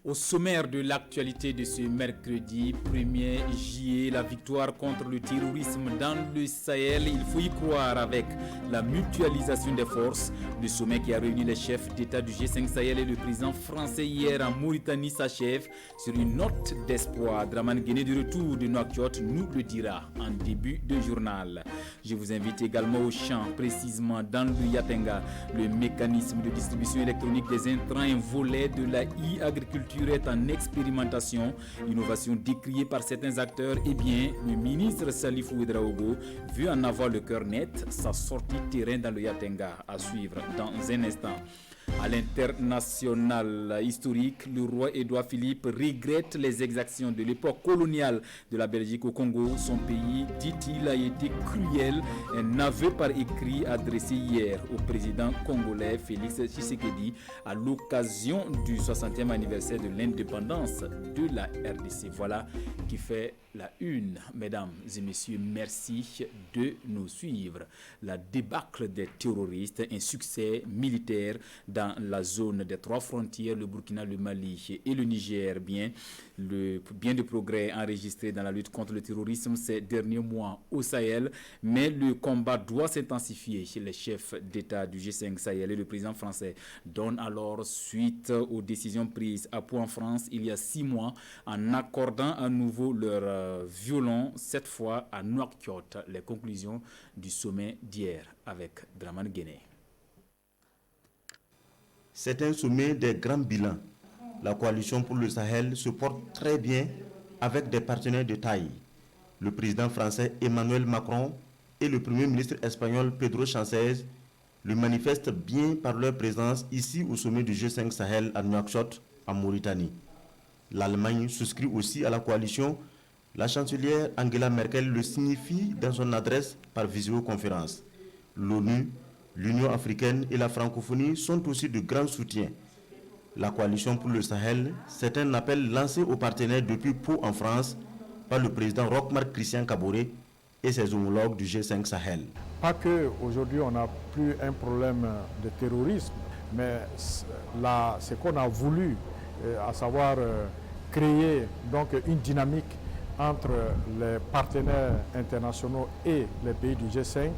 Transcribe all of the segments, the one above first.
Au sommaire de l'actualité de ce mercredi 1er juillet, la victoire contre le terrorisme dans le Sahel, il faut y croire avec la mutualisation des forces. Le sommet qui a réuni les chefs d'État du G5 Sahel et le président français hier en Mauritanie s'achève sur une note d'espoir. Dramane Guéné de retour de Nouakchott nous le dira en début de journal. Je vous invite également au champ, précisément dans le Yatenga. Le mécanisme de distribution électronique des intrants, un volet de la e-agriculture est en expérimentation, innovation décriée par certains acteurs. Eh bien, le ministre Salif Ouedraogo veut en avoir le cœur net, sa sortie terrain dans le Yatenga à suivre dans un instant. À l'international historique, le roi Édouard Philippe regrette les exactions de l'époque coloniale de la Belgique au Congo. Son pays, dit-il, a été cruel. Un aveu par écrit adressé hier au président congolais Félix Tshisekedi à l'occasion du 60e anniversaire de l'indépendance de la RDC. Voilà qui fait la une. Mesdames et messieurs, merci de nous suivre. La débâcle des terroristes, un succès militaire dans la zone des trois frontières, le Burkina, le Mali et le Niger. Bien de progrès enregistrés dans la lutte contre le terrorisme ces derniers mois au Sahel, mais le combat doit s'intensifier. Les chefs d'État du G5 Sahel et le président français donnent alors suite aux décisions prises à Pau en France il y a 6 mois en accordant à nouveau leur violon, cette fois à Nouakchott. Les conclusions du sommet d'hier avec Dramane Guéné. C'est un sommet des grands bilans. La coalition pour le Sahel se porte très bien avec des partenaires de taille. Le président français Emmanuel Macron et le premier ministre espagnol Pedro Sánchez le manifestent bien par leur présence ici au sommet du G5 Sahel à Nouakchott, en Mauritanie. L'Allemagne souscrit aussi à la coalition. La chancelière Angela Merkel le signifie dans son adresse par visioconférence. L'ONU, l'Union africaine et la francophonie sont aussi de grands soutiens. La coalition pour le Sahel, c'est un appel lancé aux partenaires depuis Pau en France par le président Roch-Marc Christian Kaboré et ses homologues du G5 Sahel. Pas qu'aujourd'hui on n'a plus un problème de terrorisme, mais là, ce qu'on a voulu, à savoir créer donc une dynamique entre les partenaires internationaux et les pays du G5,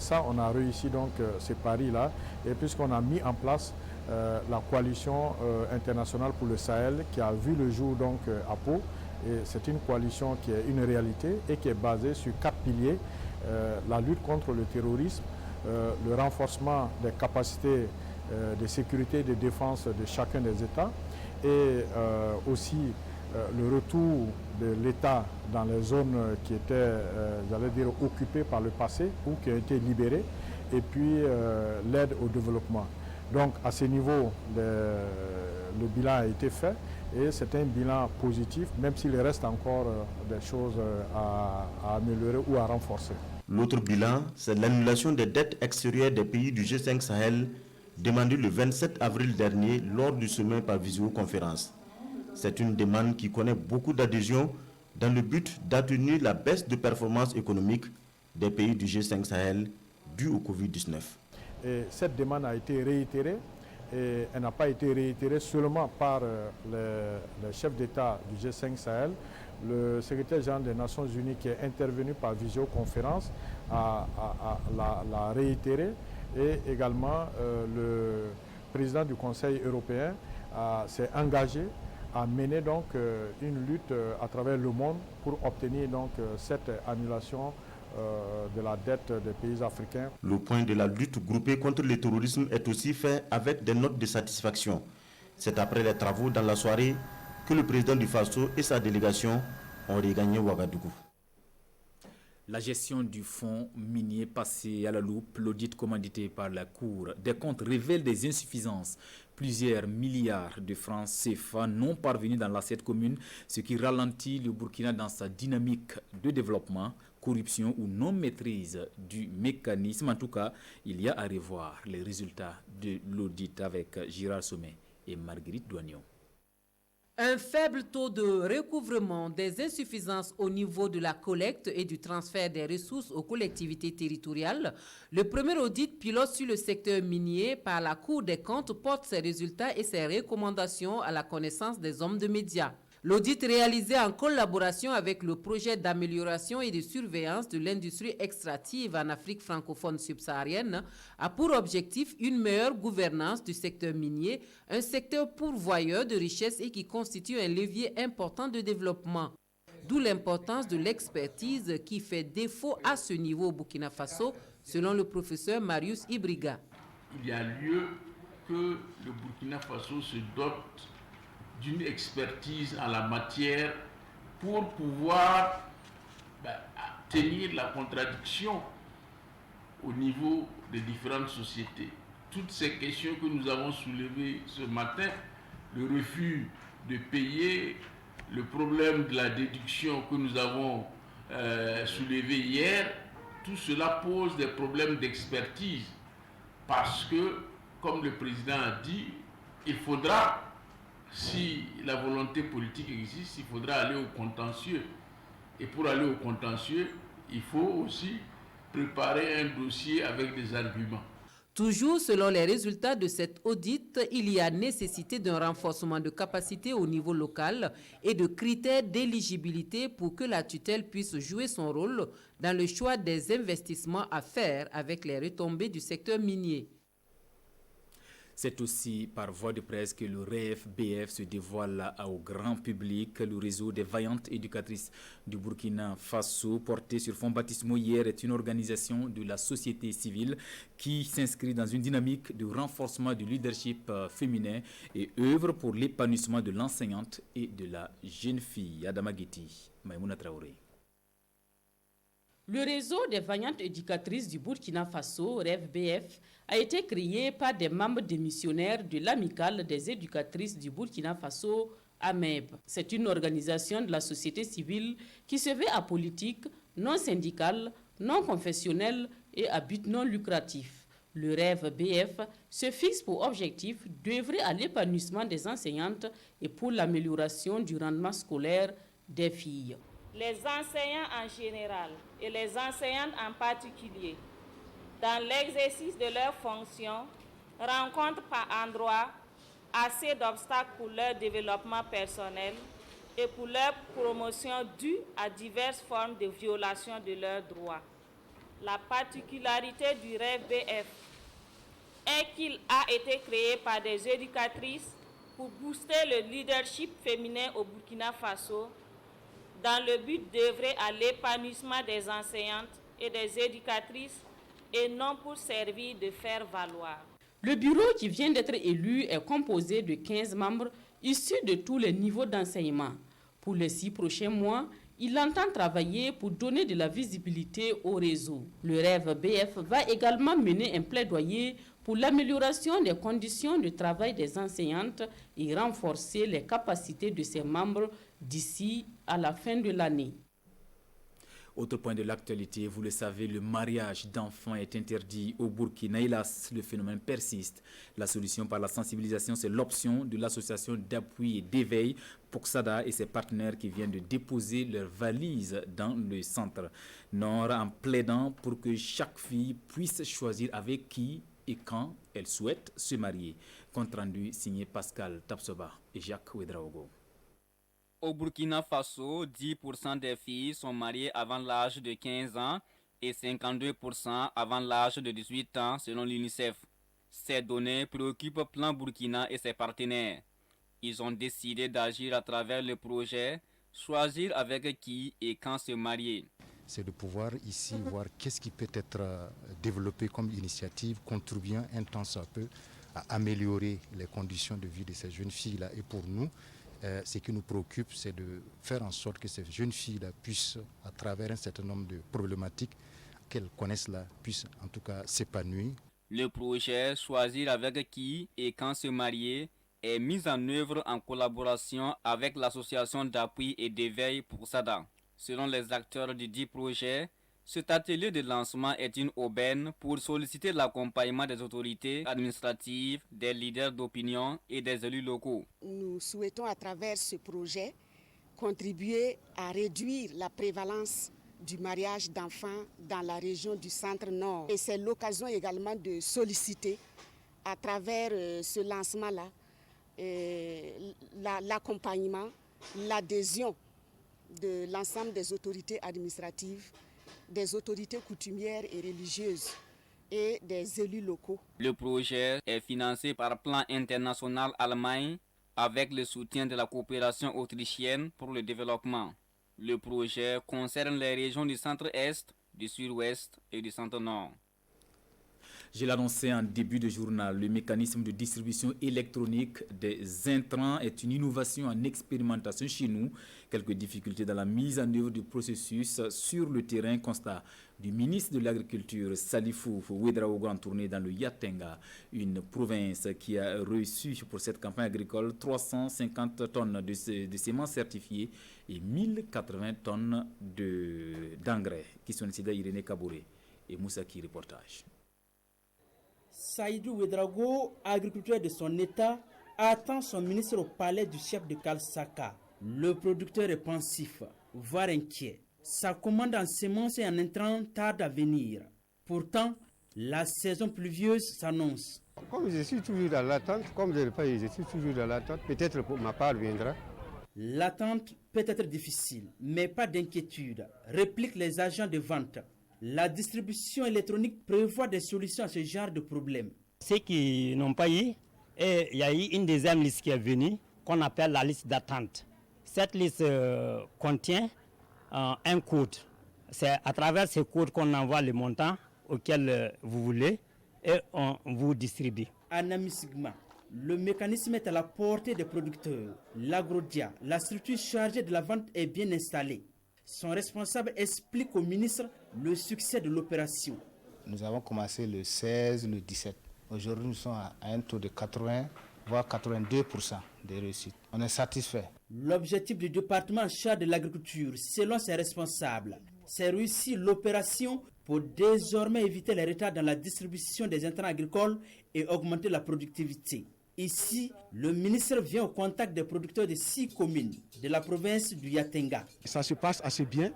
ça on a réussi donc ce pari-là, et puisqu'on a mis en place la coalition internationale pour le Sahel qui a vu le jour donc à Pau, et c'est une coalition qui est une réalité et qui est basée sur 4 piliers, la lutte contre le terrorisme, le renforcement des capacités de sécurité et de défense de chacun des États, et aussi le retour de l'État dans les zones qui étaient, j'allais dire, occupées par le passé ou qui ont été libérées, et puis l'aide au développement. Donc à ce niveau, le bilan a été fait et c'est un bilan positif, même s'il reste encore des choses à améliorer ou à renforcer. L'autre bilan, c'est l'annulation des dettes extérieures des pays du G5 Sahel, demandée le 27 avril dernier lors du sommet par visioconférence. C'est une demande qui connaît beaucoup d'adhésion dans le but d'atténuer la baisse de performance économique des pays du G5 Sahel due au Covid-19. Et cette demande a été réitérée, et elle n'a pas été réitérée seulement par les chefs d'État du G5 Sahel. Le secrétaire général des Nations Unies qui est intervenu par visioconférence l'a réitéré, et également le président du Conseil européen s'est engagé à mener donc une lutte à travers le monde pour obtenir donc cette annulation de la dette des pays africains. Le point de la lutte groupée contre le terrorisme est aussi fait avec des notes de satisfaction. C'est après les travaux dans la soirée que le président du Faso et sa délégation ont regagné Ouagadougou. La gestion du fonds minier passé à la loupe, l'audit commandité par la Cour des comptes révèle des insuffisances. Plusieurs milliards de francs CFA non parvenus dans l'assiette commune, ce qui ralentit le Burkina dans sa dynamique de développement, corruption ou non-maîtrise du mécanisme. En tout cas, il y a à revoir les résultats de l'audit avec Gérard Sommet et Marguerite Douagnon. Un faible taux de recouvrement, des insuffisances au niveau de la collecte et du transfert des ressources aux collectivités territoriales. Le premier audit pilote sur le secteur minier par la Cour des comptes porte ses résultats et ses recommandations à la connaissance des hommes de médias. L'audit réalisé en collaboration avec le projet d'amélioration et de surveillance de l'industrie extractive en Afrique francophone subsaharienne a pour objectif une meilleure gouvernance du secteur minier, un secteur pourvoyeur de richesses et qui constitue un levier important de développement. D'où l'importance de l'expertise qui fait défaut à ce niveau au Burkina Faso, selon le professeur Marius Ibriga. Il y a lieu que le Burkina Faso se dote d'une expertise en la matière pour pouvoir tenir la contradiction au niveau des différentes sociétés. Toutes ces questions que nous avons soulevées ce matin, le refus de payer, le problème de la déduction que nous avons soulevé hier, tout cela pose des problèmes d'expertise parce que, comme le président a dit, il faudra, si la volonté politique existe, il faudra aller au contentieux. Et pour aller au contentieux, il faut aussi préparer un dossier avec des arguments. Toujours selon les résultats de cet audit, il y a nécessité d'un renforcement de capacité au niveau local et de critères d'éligibilité pour que la tutelle puisse jouer son rôle dans le choix des investissements à faire avec les retombées du secteur minier. C'est aussi par voie de presse que le REF-BF se dévoile au grand public. Le réseau des vaillantes éducatrices du Burkina Faso, porté sur fonds baptismaux hier, est une organisation de la société civile qui s'inscrit dans une dynamique de renforcement du leadership féminin et œuvre pour l'épanouissement de l'enseignante et de la jeune fille. Adama Gueti, Maïmouna Traoré. Le réseau des vaillantes éducatrices du Burkina Faso, REF-BF, a été créé par des membres démissionnaires de l'Amicale des éducatrices du Burkina Faso, AMEB. C'est une organisation de la société civile qui se veut apolitique, non syndicale, non confessionnelle et à but non lucratif. Le REF-BF se fixe pour objectif d'œuvrer à l'épanouissement des enseignantes et pour l'amélioration du rendement scolaire des filles. Les enseignants en général et les enseignantes en particulier, dans l'exercice de leurs fonctions, rencontrent par endroits assez d'obstacles pour leur développement personnel et pour leur promotion due à diverses formes de violation de leurs droits. La particularité du REF-BF est qu'il a été créé par des éducatrices pour booster le leadership féminin au Burkina Faso dans le but d'œuvrer à l'épanouissement des enseignantes et des éducatrices et non pour servir de faire valoir. Le bureau qui vient d'être élu est composé de 15 membres issus de tous les niveaux d'enseignement. Pour les 6 prochains mois, il entend travailler pour donner de la visibilité au réseau. Le REF-BF va également mener un plaidoyer pour l'amélioration des conditions de travail des enseignantes et renforcer les capacités de ses membres d'ici à la fin de l'année. Autre point de l'actualité, vous le savez, le mariage d'enfants est interdit au Burkina. Hélas, le phénomène persiste. La solution par la sensibilisation, c'est l'option de l'association d'appui et d'éveil Poksada et ses partenaires qui viennent de déposer leurs valises dans le centre Nord en plaidant pour que chaque fille puisse choisir avec qui et quand elle souhaite se marier. Compte rendu signé Pascal Tapsoba et Jacques Ouedraogo. Au Burkina Faso, 10% des filles sont mariées avant l'âge de 15 ans et 52% avant l'âge de 18 ans selon l'UNICEF. Ces données préoccupent Plan Burkina et ses partenaires. Ils ont décidé d'agir à travers le projet « Choisir avec qui et quand se marier ». C'est de pouvoir ici voir qu'est-ce qui peut être développé comme initiative, contribuant un temps soit peu à améliorer les conditions de vie de ces jeunes filles-là. Et pour nous, ce qui nous préoccupe, c'est de faire en sorte que ces jeunes filles-là puissent, à travers un certain nombre de problématiques qu'elles connaissent là, puissent en tout cas s'épanouir. Le projet « Choisir avec qui et quand se marier » est mis en œuvre en collaboration avec l'association d'appui et d'éveil Poksada. Selon les acteurs du dit projet, Cet atelier de lancement est une aubaine pour solliciter l'accompagnement des autorités administratives, des leaders d'opinion et des élus locaux. Nous souhaitons à travers ce projet contribuer à réduire la prévalence du mariage d'enfants dans la région du centre-nord. Et c'est l'occasion également de solliciter à travers ce lancement-là l'accompagnement, l'adhésion de l'ensemble des autorités administratives, des autorités coutumières et religieuses et des élus locaux. Le projet est financé par Plan International Allemagne avec le soutien de la coopération autrichienne pour le développement. Le projet concerne les régions du centre-est, du sud-ouest et du centre-nord. Je l'annonçais en début de journal, le mécanisme de distribution électronique des intrants est une innovation en expérimentation chez nous. Quelques difficultés dans la mise en œuvre du processus sur le terrain. Constat du ministre de l'Agriculture, Salifou Ouedraogo, en tournée dans le Yatenga, une province qui a reçu pour cette campagne agricole 350 tonnes de semences certifiées et 1080 tonnes d'engrais. Question de Irénée Kabouré et Moussaki, reportage. Saïdou Ouedraogo, agriculteur de son état, attend son ministre au palais du chef de Kalsaka. Le producteur est pensif, voire inquiet. Sa commande en semences et en intrants tarde à venir. Pourtant, la saison pluvieuse s'annonce. Comme je suis toujours dans l'attente, comme je le paye, je suis toujours dans l'attente, peut-être pour ma part viendra. L'attente peut être difficile, mais pas d'inquiétude, répliquent les agents de vente. La distribution électronique prévoit des solutions à ce genre de problème. Ceux qui n'ont pas eu, et il y a eu une deuxième liste qui est venue, qu'on appelle la liste d'attente. Cette liste contient un code. C'est à travers ce code qu'on envoie le montant auquel vous voulez et on vous distribue. Anami Sigma, le mécanisme est à la portée des producteurs. L'Agrodia, la structure chargée de la vente, est bien installée. Son responsable explique au ministre le succès de l'opération. Nous avons commencé le 16, le 17. Aujourd'hui, nous sommes à un taux de 80, voire 82% de réussite. On est satisfait. L'objectif du département en charge de l'agriculture, selon ses responsables, c'est réussir l'opération pour désormais éviter les retards dans la distribution des intrants agricoles et augmenter la productivité. Ici, le ministre vient au contact des producteurs de 6 communes de la province du Yatenga. Ça se passe assez bien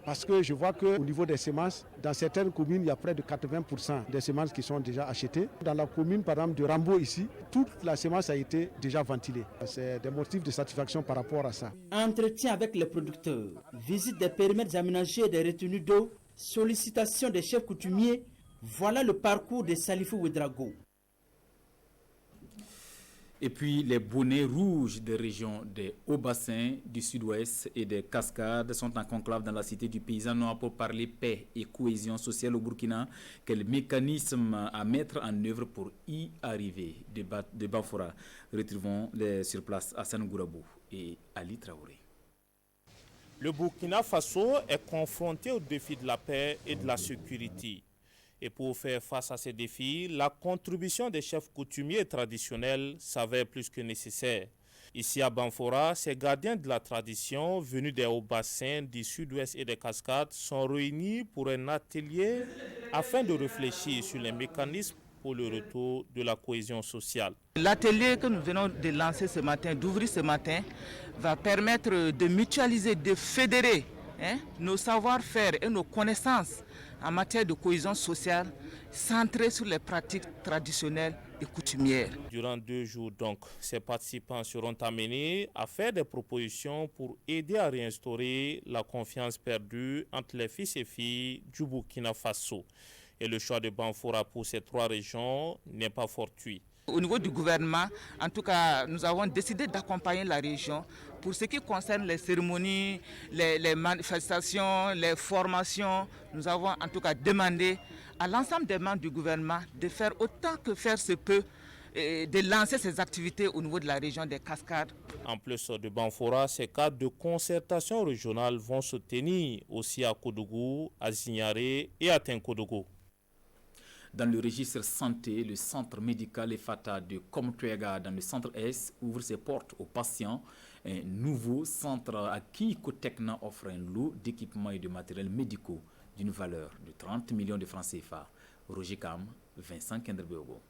parce que je vois qu'au niveau des semences, dans certaines communes, il y a près de 80% des semences qui sont déjà achetées. Dans la commune, par exemple, de Rambo ici, toute la semence a été déjà ventilée. C'est des motifs de satisfaction par rapport à ça. Entretien avec les producteurs, visite des périmètres aménagés et des retenues d'eau, sollicitation des chefs coutumiers, voilà le parcours de Salifou Ouedraogo. Et puis les bonnets rouges des régions des hauts-bassins, du sud-ouest et des cascades sont en conclave dans la cité du paysan noir pour parler paix et cohésion sociale au Burkina. Quel mécanisme à mettre en œuvre pour y arriver? De Bafora. Retrouvons sur place Hassan Gourabou et Ali Traoré. Le Burkina Faso est confronté au défi de la paix et de la sécurité. Et pour faire face à ces défis, la contribution des chefs coutumiers traditionnels s'avère plus que nécessaire. Ici à Banfora, ces gardiens de la tradition venus des hauts bassins, du sud-ouest et des cascades sont réunis pour un atelier afin de réfléchir sur les mécanismes pour le retour de la cohésion sociale. L'atelier que nous venons de lancer ce matin, d'ouvrir ce matin, va permettre de mutualiser, de fédérer nos savoir-faire et nos connaissances en matière de cohésion sociale centrée sur les pratiques traditionnelles et coutumières. Durant 2 jours, donc, ces participants seront amenés à faire des propositions pour aider à réinstaurer la confiance perdue entre les fils et filles du Burkina Faso. Et le choix de Banfora pour ces 3 régions n'est pas fortuit. Au niveau du gouvernement, en tout cas, nous avons décidé d'accompagner la région pour ce qui concerne les cérémonies, les manifestations, les formations. Nous avons en tout cas demandé à l'ensemble des membres du gouvernement de faire autant que faire se peut, de lancer ces activités au niveau de la région des Cascades. En plus de Banfora, ces cadres de concertation régionale vont se tenir aussi à Koudougou, à Zignaré et à Tinkodougou. Dans le registre santé, le centre médical EFATA de Komtuega dans le centre Est ouvre ses portes aux patients. Un nouveau centre à qui Cotecna offre un lot d'équipements et de matériels médicaux d'une valeur de 30 millions de francs CFA. Roger Cam, Vincent Kenderbeogo.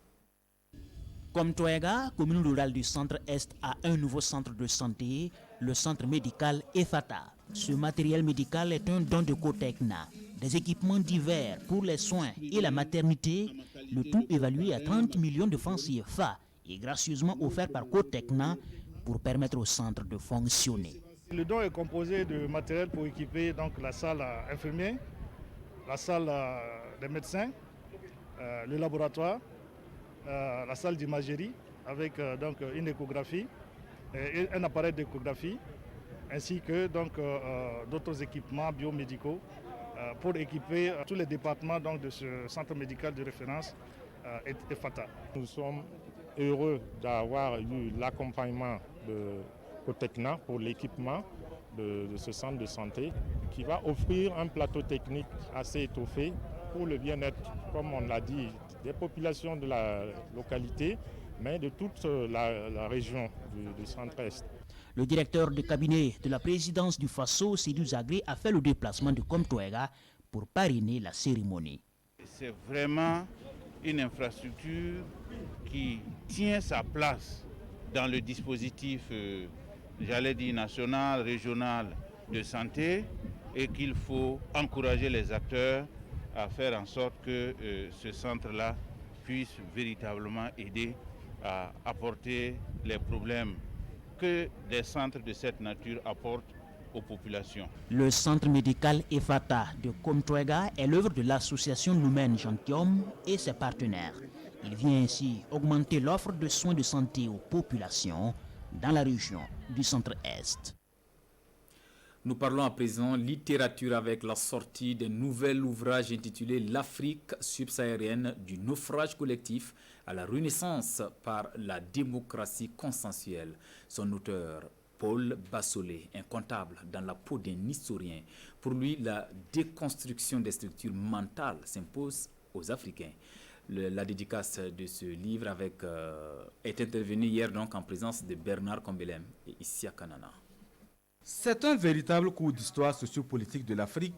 Comme Toega, commune rurale du centre-est, a un nouveau centre de santé, le centre médical EFATA. Ce matériel médical est un don de Cotecna. Des équipements divers pour les soins et la maternité, le tout évalué à 30 millions de francs CFA et gracieusement offert par Cotecna pour permettre au centre de fonctionner. Le don est composé de matériel pour équiper donc, la salle infirmière, la salle des médecins, le laboratoire, la salle d'imagerie avec donc, une échographie, et un appareil d'échographie, ainsi que donc, d'autres équipements biomédicaux pour équiper tous les départements donc, de ce centre médical de référence EFATA. Nous sommes heureux d'avoir eu l'accompagnement de Cotecna pour l'équipement de ce centre de santé qui va offrir un plateau technique assez étoffé pour le bien-être, comme on l'a dit, des populations de la localité, mais de toute la région du centre-est. Le directeur de cabinet de la présidence du Faso, Sédou Zagré, a fait le déplacement de Comtoega pour parrainer la cérémonie. C'est vraiment une infrastructure qui tient sa place dans le dispositif, j'allais dire, national, régional de santé, et qu'il faut encourager les acteurs à faire en sorte que ce centre-là puisse véritablement aider à apporter les problèmes que des centres de cette nature apportent aux populations. Le centre médical EFATA de Comtoega est l'œuvre de l'association Lumen Gentium et ses partenaires. Il vient ainsi augmenter l'offre de soins de santé aux populations dans la région du centre-est. Nous parlons à présent littérature avec la sortie d'un nouvel ouvrage intitulé L'Afrique subsaharienne du naufrage collectif à la renaissance par la démocratie consensuelle. Son auteur, Paul Bassolé, un comptable dans la peau d'un historien. Pour lui, la déconstruction des structures mentales s'impose aux Africains. La dédicace de ce livre est intervenue hier donc en présence de Bernard Combelem et Issia Kanana. C'est un véritable cours d'histoire sociopolitique de l'Afrique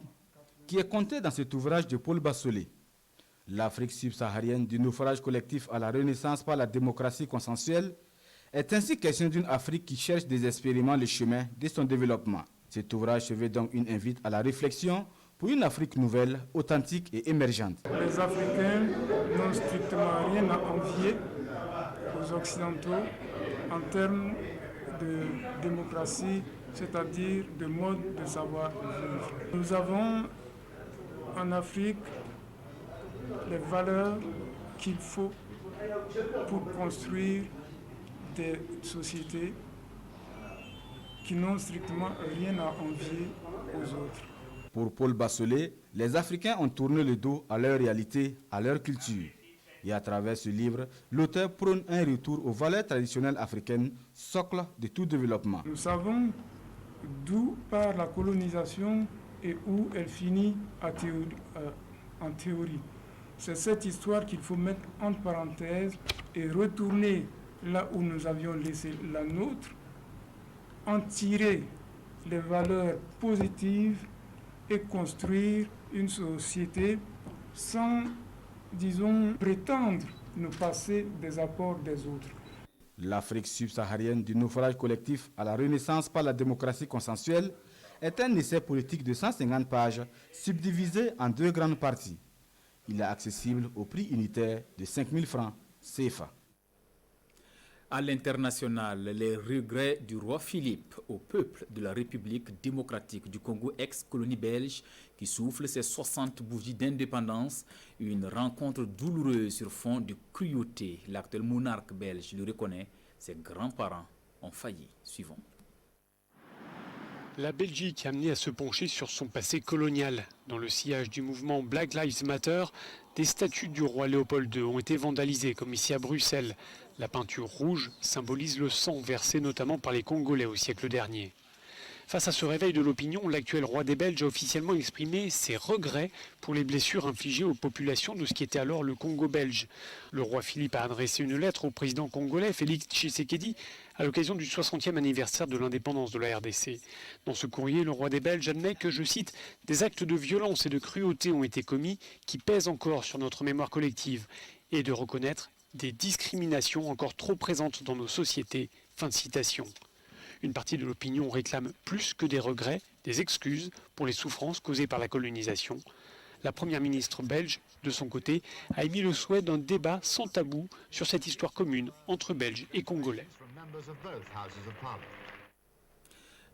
qui est conté dans cet ouvrage de Paul Bassolé. L'Afrique subsaharienne du naufrage collectif à la renaissance par la démocratie consensuelle est ainsi question d'une Afrique qui cherche désespérément le chemin de son développement. Cet ouvrage se veut donc une invite à la réflexion pour une Afrique nouvelle, authentique et émergente. Les Africains n'ont strictement rien à envier aux Occidentaux en termes de démocratie, c'est-à-dire de mode de savoir-vivre. Nous avons en Afrique les valeurs qu'il faut pour construire des sociétés qui n'ont strictement rien à envier aux autres. Pour Paul Bassolé, les Africains ont tourné le dos à leur réalité, à leur culture. Et à travers ce livre, l'auteur prône un retour aux valeurs traditionnelles africaines, socle de tout développement. Nous savons d'où part la colonisation et où elle finit en théorie. C'est cette histoire qu'il faut mettre entre parenthèses et retourner là où nous avions laissé la nôtre, en tirer les valeurs positives et construire une société sans, disons, prétendre nous passer des apports des autres. L'Afrique subsaharienne du naufrage collectif à la renaissance par la démocratie consensuelle est un essai politique de 150 pages subdivisé en deux grandes parties. Il est accessible au prix unitaire de 5 000 francs CFA. À l'international, les regrets du roi Philippe au peuple de la République démocratique du Congo, ex-colonie belge, qui souffle ses 60 bougies d'indépendance. Une rencontre douloureuse sur fond de cruauté. L'actuel monarque belge le reconnaît. Ses grands-parents ont failli. Suivons. La Belgique amenée à se pencher sur son passé colonial. Dans le sillage du mouvement Black Lives Matter, des statues du roi Léopold II ont été vandalisées, comme ici à Bruxelles. La peinture rouge symbolise le sang versé notamment par les Congolais au siècle dernier. Face à ce réveil de l'opinion, l'actuel roi des Belges a officiellement exprimé ses regrets pour les blessures infligées aux populations de ce qui était alors le Congo belge. Le roi Philippe a adressé une lettre au président congolais Félix Tshisekedi à l'occasion du 60e anniversaire de l'indépendance de la RDC. Dans ce courrier, le roi des Belges admet que, je cite, « des actes de violence et de cruauté ont été commis qui pèsent encore sur notre mémoire collective » et de reconnaître des discriminations encore trop présentes dans nos sociétés. Fin de citation. Une partie de l'opinion réclame plus que des regrets, des excuses pour les souffrances causées par la colonisation. La première ministre belge, de son côté, a émis le souhait d'un débat sans tabou sur cette histoire commune entre Belges et Congolais.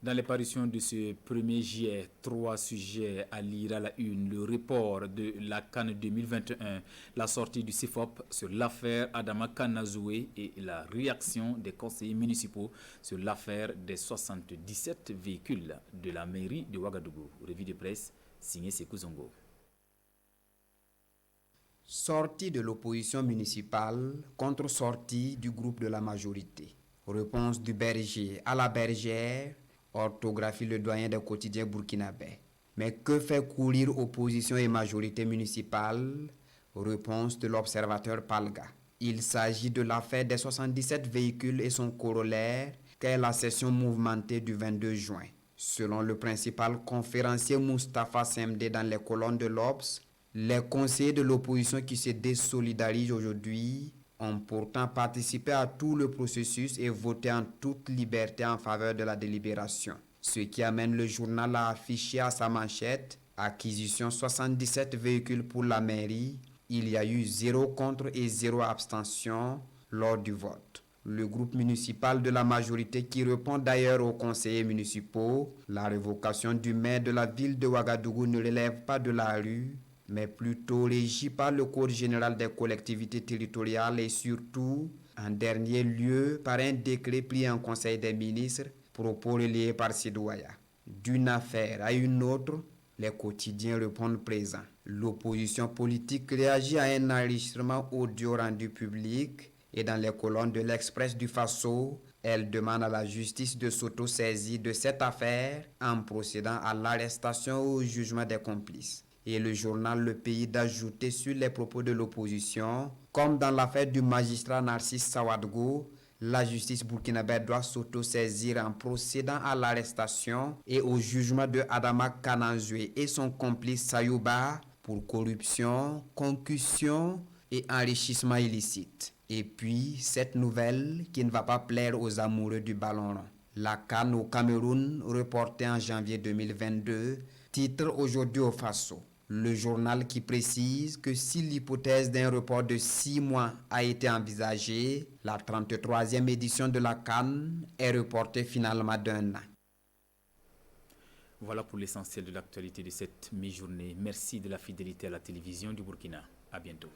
Dans les parutions de ce 1er juillet, 3 sujets à lire à la une. Le report de la CAN 2021, la sortie du CFOP sur l'affaire Adama Kanazoué et la réaction des conseillers municipaux sur l'affaire des 77 véhicules de la mairie de Ouagadougou. Revue de presse signée Sekou Zongo. Sortie de l'opposition municipale contre sortie du groupe de la majorité. Réponse du berger à la bergère. Orthographie le doyen des quotidiens burkinabés. Mais que fait courir opposition et majorité municipale? Réponse de l'observateur Palga. Il s'agit de l'affaire des 77 véhicules et son corollaire qu'est la session mouvementée du 22 juin. Selon le principal conférencier Moustapha Semdé dans les colonnes de l'Obs, les conseillers de l'opposition qui se désolidarisent aujourd'hui ont pourtant participé à tout le processus et voté en toute liberté en faveur de la délibération. Ce qui amène le journal à afficher à sa manchette « Acquisition 77 véhicules pour la mairie ». Il y a eu 0 contre et 0 abstention lors du vote. Le groupe municipal de la majorité qui répond d'ailleurs aux conseillers municipaux, la révocation du maire de la ville de Ouagadougou ne relève pas de la rue, mais plutôt régi par le Code général des collectivités territoriales et surtout, en dernier lieu, par un décret pris en Conseil des ministres, propos relayés par Sidouaya. D'une affaire à une autre, les quotidiens répondent présents. L'opposition politique réagit à un enregistrement audio rendu public et dans les colonnes de l'Express du Faso, elle demande à la justice de s'auto-saisir de cette affaire en procédant à l'arrestation ou au jugement des complices. Et le journal Le Pays d'ajouter sur les propos de l'opposition, comme dans l'affaire du magistrat Narcisse Sawadgo, la justice burkinabé doit s'auto-saisir en procédant à l'arrestation et au jugement de Adama Kanazoué et son complice Sayouba pour corruption, concussion et enrichissement illicite. Et puis, cette nouvelle qui ne va pas plaire aux amoureux du ballon rond. La CAN au Cameroun, reportée en janvier 2022, titre aujourd'hui au Faso. Le journal qui précise que si l'hypothèse d'un report de 6 mois a été envisagée, la 33e édition de la CAN est reportée finalement d'1 an. Voilà pour l'essentiel de l'actualité de cette mi-journée. Merci de la fidélité à la télévision du Burkina. À bientôt.